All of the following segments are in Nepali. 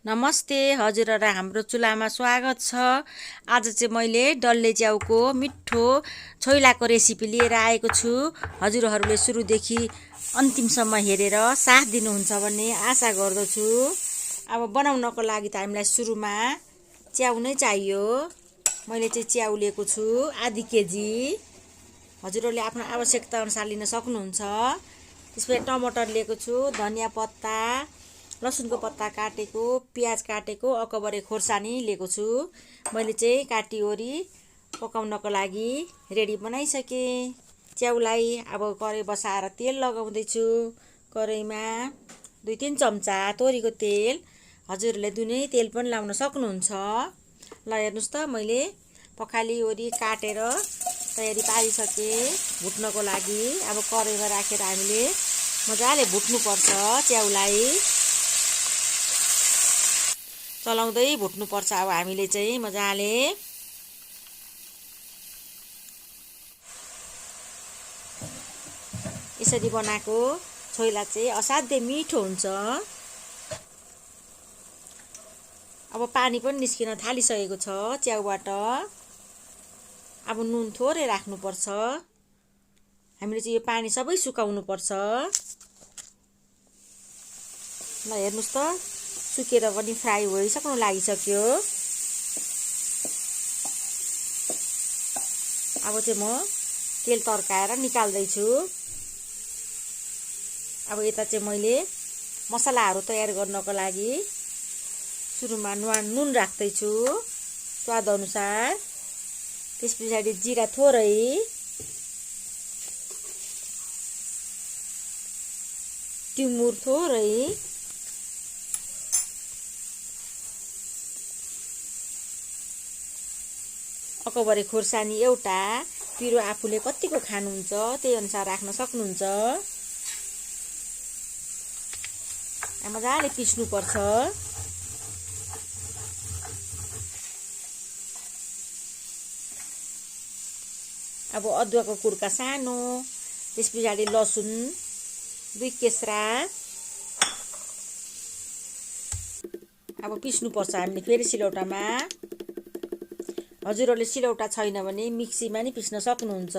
नमस्ते हजुरहरुलाई हाम्रो चुलामा स्वागत छ। आज चाहिँ मैले डल्ले च्याउको मिठो छोइलाको रेसिपी लिएर आएको छु। हजुरहरुले सुरुदेखि अन्तिमसम्म हेरेर साथ दिनुहुन्छ भन्ने आशा गर्दछु। अब बनाउनको लागि त हामीलाई सुरुमा च्याउ नै चाहियो। मैले चाहिँ च्याउ लिएको छु आधी केजी। हजुरहरुले आफ्नो आवश्यकता अनुसार लिन सक्नुहुन्छ। त्यसपछि टमाटर लिएको छु, धनिया पत्ता, लसुनको पत्ता काटेको, प्याज काटेको, अकबरे खोर्सानी लिएको छु। मैले चाहिँ काटिओरी पकाउनको लागि रेडी बनाइसके। च्याउलाई अब कराई बसाएर तेल लगाउँदै छु। कराईमा 2-3 चम्चा तोरीको तेल, हजुरहरूले दुनै तेल पनि लाउन सक्नुहुन्छ। ल हेर्नुस् त मैले पखाली काटेर तयारी पारिसके भुट्नको लागि। अब कराईमा राखेर हामीले मजाले भुट्नु पर्छ। च्याउलाई चलाउँदै भुट्नु पर्छ। अब हामीले चाहिँ मजाले यसरी बनाएको छोइला चाहिँ असाध्यै मिठो हुन्छ। अब पानी पनि निस्किन थालिसकेको छ च्याउबाट। अब नुन थोरै राख्नु पर्छ। हामीले चाहिँ यो पानी सबै सुकाउनु पर्छ। ल हेर्नुस् त सुकेर पनि फ्राई भइसक्नु लागिसक्यो। अब चाहिँ म तेल तर्काएर निकाल्दै छु। अब यता चाहिँ मैले मसलाहरू तयार गर्नको लागि सुरुमा नुन राख्दै छु स्वाद अनुसार। त्यसपछि जिरा थोरै, टिमुर थोरै, अकबरे खोर्सानी एउटा, पिरो आफूले कतिको खानुहुन्छ त्यही अनुसार राख्न सक्नुहुन्छ। मजाले पिस्नु पर्छ। अब अदुवाको कुर्का सानो, त्यस पछाडि लसुन 2 केस्रा। अब पिस्नु पर्छ हामीले फेरि सिलौटामा। हजुरहरूले सिलौटा छैन भने मिक्सीमा नि पिस्न सक्नुहुन्छ।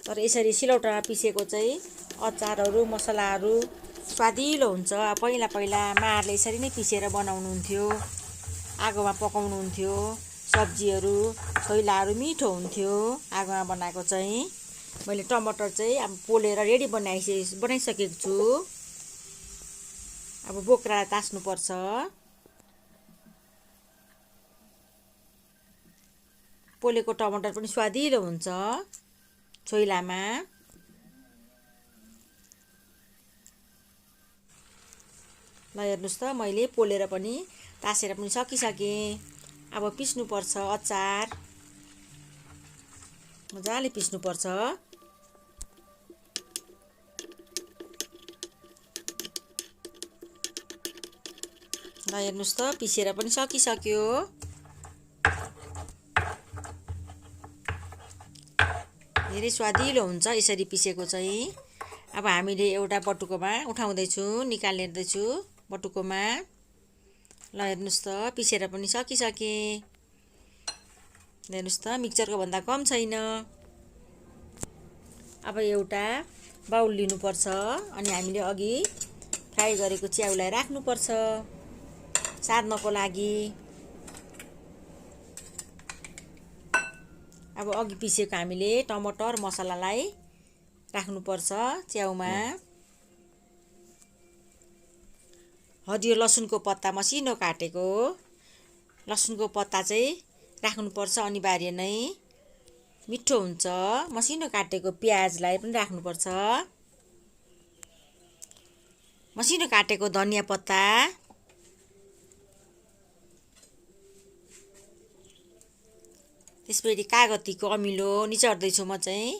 तर यसरी सिलौटामा पिसेको चाहिँ अचारहरू मसलाहरू स्वादिलो हुन्छ। पहिला माहरूले यसरी नै पिसेर बनाउनुहुन्थ्यो, आगोमा पकाउनुहुन्थ्यो। सब्जीहरू छोइलाहरू मिठो हुन्थ्यो आगोमा बनाएको चाहिँ। मैले टमाटर चाहिँ अब पोलेर रेडी बनाइसकेको छु। अब बोक्रालाई तास्नुपर्छ। पोलेको टमाटर पनि स्वादिलो हुन्छ छोइलामा। ल हेर्नुस् त मैले पोलेर पनि तासेर पनि सकिसके। अब पिस्नु पर्छ अचार, मजाले पिस्नु पर्छ। ल हेर्नुस् त पिसेर पनि सकिसक्यो। धेरै स्वादिलो हुन्छ यसरी पिसेको चाहिँ। अब हामीले एउटा बटुकोमा उठाउँदैछु, निकाल्दैछु बटुकोमा। ल हेर्नुस् त पिसेर पनि सकिसके। हेर्नुस् त मिक्सचरको भन्दा कम छैन। अब एउटा बाउल लिनुपर्छ अनि हामीले अघि फ्राई गरेको च्याउलाई राख्नुपर्छ सार्नको लागि। अब अघि पिसेको हामीले टमाटर मसलालाई राख्नुपर्छ च्याउमा। हरियो लसुनको पत्ता मसिनो काटेको, लसुनको पत्ता चाहिँ राख्नुपर्छ अनिवार्य नै, मिठो हुन्छ। मसिनो काटेको प्याजलाई पनि राख्नुपर्छ। मसिनो काटेको धनिया पत्ता, त्यसपछि कागतीको अमिलो निचोर्दैछु म चाहिँ।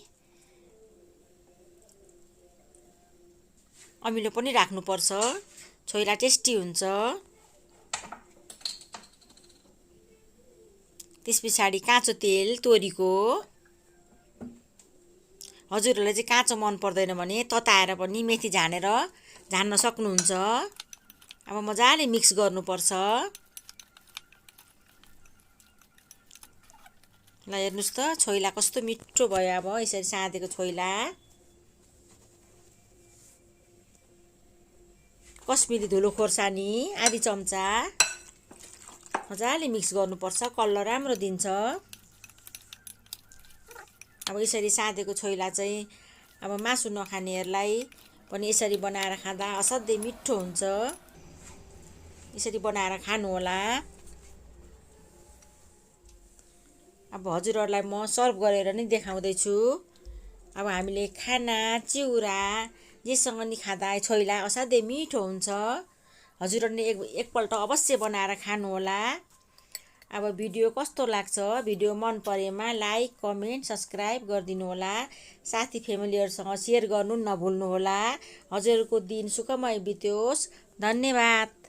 अमिलो पनि राख्नुपर्छ, छोइला टेस्टी हुन्छ। त्यस पछाडि काँचो तेल तोरीको। हजुरहरूलाई चाहिँ काँचो मन पर्दैन भने तताएर पनि मेथी झानेर झान्न सक्नुहुन्छ। अब मजाले मिक्स गर्नुपर्छ। ल हेर्नुस् त छोइला कस्तो मिठो भयो। अब यसरी साँधेको छोइला कश्मिरी धुलो खोर्सानी आधी चम्चा मजाले मिक्स गर्नुपर्छ। कलर राम्रो दिन्छ। अब यसरी साँधेको छोइला चाहिँ अब मासु नखानेहरूलाई पनि यसरी बनाएर खाँदा असाध्यै मिठो हुन्छ। यसरी बनाएर खानुहोला। अब हजुरहरूलाई म सर्भ गरेर नै देखाउँदैछु। अब हामीले खाना चिउरा जेसँग नि खाँदा छोइला असाध्यै मिठो हुन्छ। हजुरहरूले एकपल्ट अवश्य बनाएर खानुहोला। अब भिडियो कस्तो लाग्छ, भिडियो मन परेमा लाइक कमेन्ट सब्सक्राइब गरिदिनु होला। साथी फ्यामिलीहरूसँग सेयर गर्नु नभुल्नुहोला। हजुरहरूको दिन सुखमय बित्योस्। धन्यवाद।